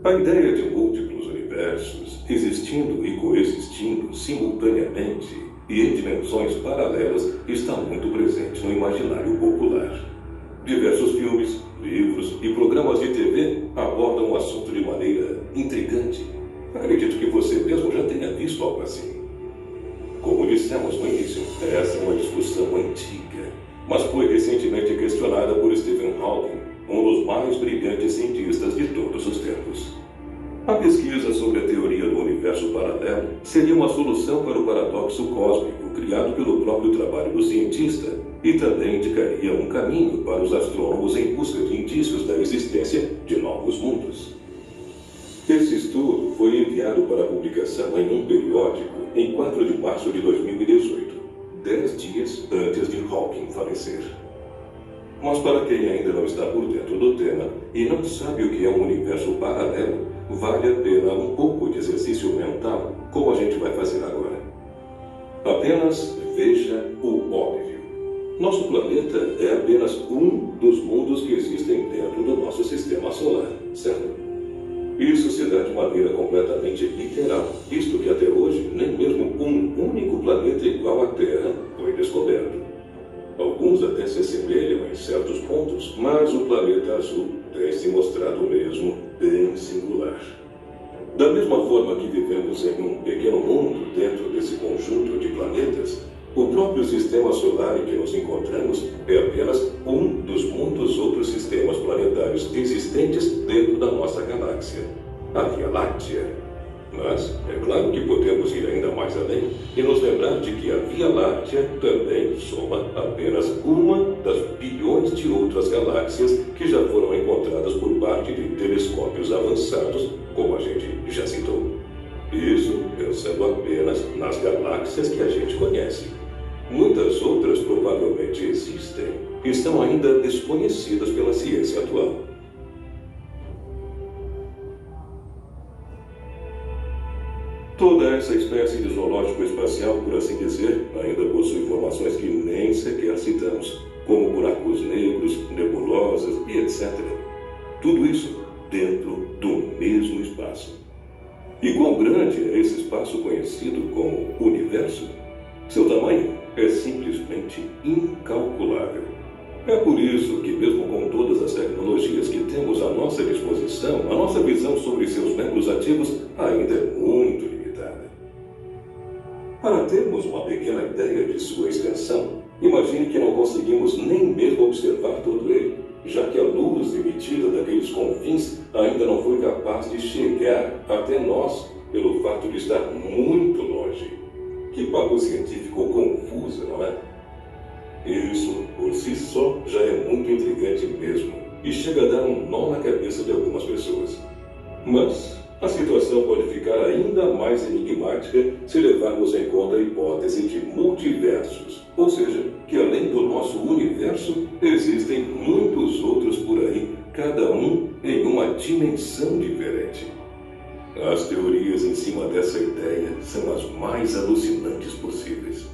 A ideia de múltiplos universos existindo e coexistindo simultaneamente e em dimensões paralelas está muito presente no imaginário popular. Diversos filmes, livros e programas de TV abordam o assunto de maneira intrigante. Acredito que você mesmo já tenha visto algo assim. Como dissemos no início, essa é uma discussão antiga, mas foi recentemente questionada por Stephen Hawking, um dos mais brilhantes cientistas de todos os tempos. A pesquisa sobre a teoria do universo paralelo seria uma solução para o paradoxo cósmico criado pelo próprio trabalho do cientista e também indicaria um caminho para os astrônomos em busca de indícios da existência de novos mundos. Esse estudo foi enviado para publicação em um periódico em 4 de março de 2018, 10 dias antes de Hawking falecer. Mas para quem ainda não está por dentro do tema e não sabe o que é um universo paralelo, vale a pena um pouco de exercício mental, como a gente vai fazer agora. Apenas veja o óbvio. Nosso planeta é apenas um dos mundos que existem dentro do nosso sistema solar, certo? Isso se dá de maneira completamente literal, visto que até hoje nem mesmo um único planeta igual à Terra foi descoberto. Alguns até se assemelham em certos pontos, mas o planeta azul tem se mostrado mesmo bem singular. Da mesma forma que vivemos em um pequeno mundo dentro desse conjunto de planetas, o próprio sistema solar em que nos encontramos é apenas um dos muitos outros sistemas planetários existentes dentro da nossa galáxia, a Via Láctea. Mas é claro que podemos ir ainda mais além e nos lembrar de que a Via Láctea também soma apenas uma das bilhões de outras galáxias que já foram encontradas por parte de telescópios avançados, como a gente já citou. Isso pensando apenas nas galáxias que a gente conhece. Muitas outras provavelmente existem e estão ainda desconhecidas pela ciência atual. Toda essa espécie de zoológico espacial, por assim dizer, ainda possui informações que nem sequer citamos, como buracos negros, nebulosas e etc. Tudo isso dentro do mesmo espaço. E quão grande é esse espaço conhecido como universo? Seu tamanho é simplesmente incalculável. É por isso que, mesmo com todas as tecnologias que temos à nossa disposição, a nossa visão sobre seus membros ativos ainda é muito limitada. Para termos uma pequena ideia de sua extensão, imagine que não conseguimos nem mesmo observar todo ele, já que a luz emitida daqueles confins ainda não foi capaz de chegar até nós pelo fato de estar muito longe. Que papo científico confuso, não é? Isso, por si só, já é muito intrigante mesmo e chega a dar um nó na cabeça de algumas pessoas. Mas a situação pode ficar ainda mais enigmática se levarmos em conta a hipótese de multiversos, ou seja, que além do nosso universo, existem muitos outros por aí, cada um em uma dimensão diferente. As teorias em cima dessa ideia são as mais alucinantes possíveis.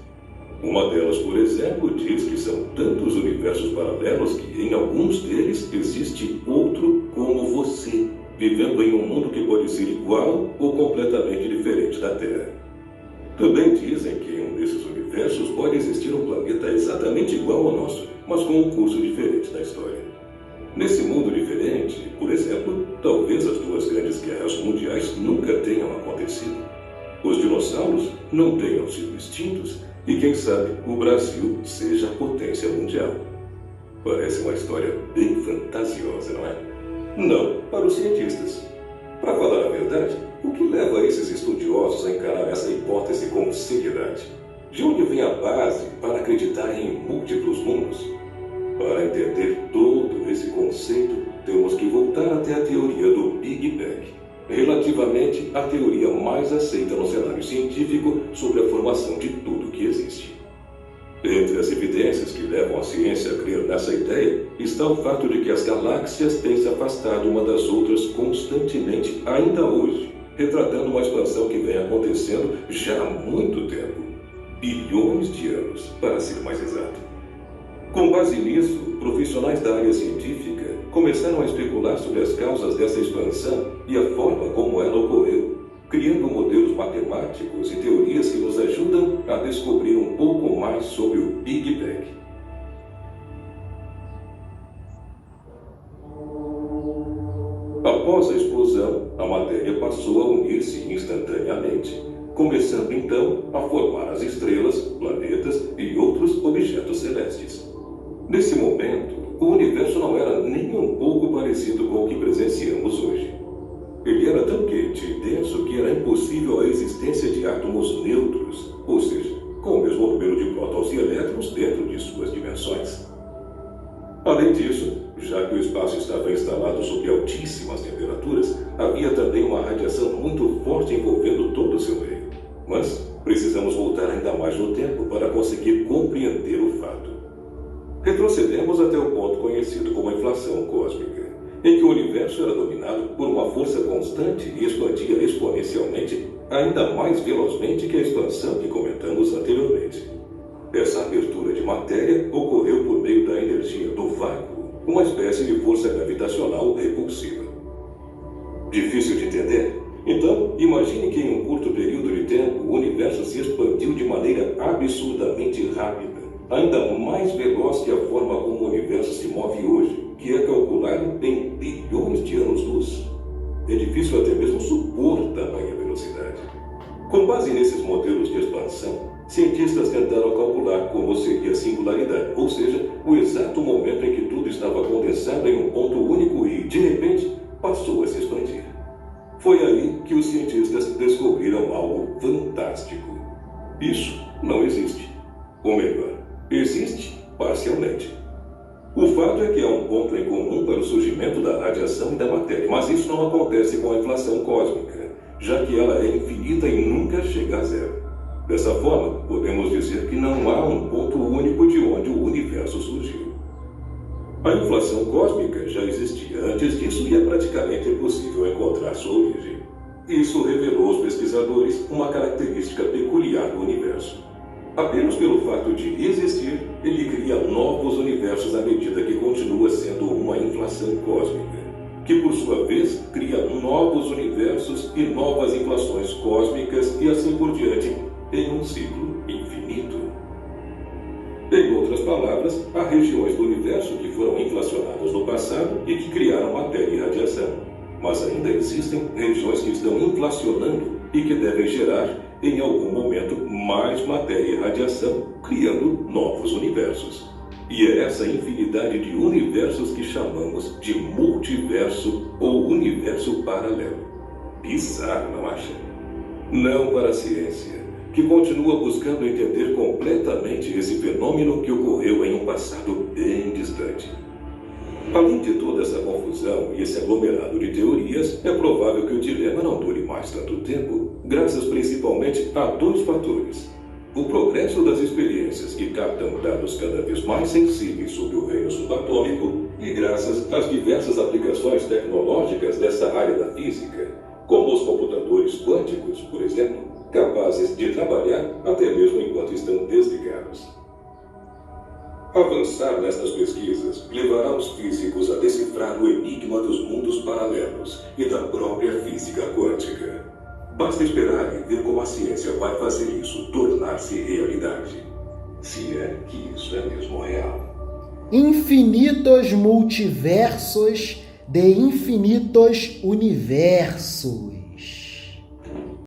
Uma delas, por exemplo, diz que são tantos universos paralelos que em alguns deles existe outro como você, vivendo em um mundo que pode ser igual ou completamente diferente da Terra. Também dizem que em um desses universos pode existir um planeta exatamente igual ao nosso, mas com um curso diferente na história. Nesse mundo diferente, por exemplo, talvez as 2 grandes guerras mundiais nunca tenham acontecido. Os dinossauros não tenham sido extintos e, quem sabe, o Brasil seja a potência mundial. Parece uma história bem fantasiosa, não é? Não para os cientistas. Para falar a verdade, o que leva esses estudiosos a encarar essa hipótese com seriedade? De onde vem a base para acreditar em múltiplos mundos? Para entender todo esse conceito, temos que voltar até a teoria do Big Bang, relativamente à teoria mais aceita no cenário científico sobre a formação de tudo que existe. Entre as evidências que levam a ciência a crer nessa ideia está o fato de que as galáxias têm se afastado uma das outras constantemente, ainda hoje, retratando uma expansão que vem acontecendo já há muito tempo, bilhões de anos, para ser mais exato. Com base nisso, profissionais da área científica começaram a especular sobre as causas dessa expansão e a forma como ela ocorreu, criando modelos matemáticos e teorias que nos ajudam a descobrir um pouco mais sobre o Big Bang. Após a explosão, a matéria passou a unir-se instantaneamente, começando então a formar as estrelas, planetas e outros objetos celestes. Nesse momento, o universo não era nem um pouco parecido com o que presenciamos hoje. Ele era tão quente e denso que era impossível a existência de átomos neutros, ou seja, com o mesmo número de prótons e elétrons dentro de suas dimensões. Além disso, já que o espaço estava instalado sob altíssimas temperaturas, havia também uma radiação muito forte envolvendo todo o seu meio. Mas precisamos voltar ainda mais no tempo para conseguir compreender o fato. Retrocedemos até o ponto conhecido como a inflação cósmica, em que o universo era dominado por uma força constante e expandia exponencialmente, ainda mais velozmente que a expansão que comentamos anteriormente. Essa abertura de matéria ocorreu por meio da energia do vácuo, uma espécie de força gravitacional repulsiva. Difícil de entender? Então, imagine que em um curto período de tempo o universo se expandiu de maneira absurdamente rápida, ainda mais veloz que a forma como o universo se move hoje, que é calculado em bilhões de anos-luz. É difícil até mesmo supor tamanha velocidade. Com base nesses modelos de expansão, cientistas tentaram calcular como seria a singularidade, ou seja, o exato momento em que tudo estava condensado em um ponto único e, de repente, passou a se expandir. Foi aí que os cientistas descobriram algo fantástico. Isso não existe. Ou melhor, existe parcialmente. O fato é que há um ponto em comum para o surgimento da radiação e da matéria, mas isso não acontece com a inflação cósmica, já que ela é infinita e nunca chega a zero. Dessa forma, podemos dizer que não há um ponto único de onde o universo surgiu. A inflação cósmica já existia antes disso e é praticamente impossível encontrar sua origem. Isso revelou aos pesquisadores uma característica peculiar do universo. Apenas pelo fato de existir, ele cria novos universos à medida que continua sendo uma inflação cósmica, que por sua vez cria novos universos e novas inflações cósmicas e assim por diante, em um ciclo infinito. Em outras palavras, há regiões do universo que foram inflacionadas no passado e que criaram matéria e radiação. Mas ainda existem regiões que estão inflacionando e que devem gerar, em algum momento, mais matéria e radiação, criando novos universos. E é essa infinidade de universos que chamamos de multiverso ou universo paralelo. Bizarro, não acha? Não para a ciência, que continua buscando entender completamente esse fenômeno que ocorreu em um passado bem distante. Além de toda essa confusão e esse aglomerado de teorias, é provável que o dilema não dure mais tanto tempo, graças principalmente a dois fatores: o progresso das experiências que captam dados cada vez mais sensíveis sobre o reino subatômico e graças às diversas aplicações tecnológicas dessa área da física, como os computadores quânticos, por exemplo, capazes de trabalhar até mesmo enquanto estão desligados. Avançar nestas pesquisas levará os físicos a decifrar o enigma dos mundos paralelos e da própria física quântica. Basta esperar e ver como a ciência vai fazer isso tornar-se realidade. Se é que isso é mesmo real. Infinitos multiversos de infinitos universos.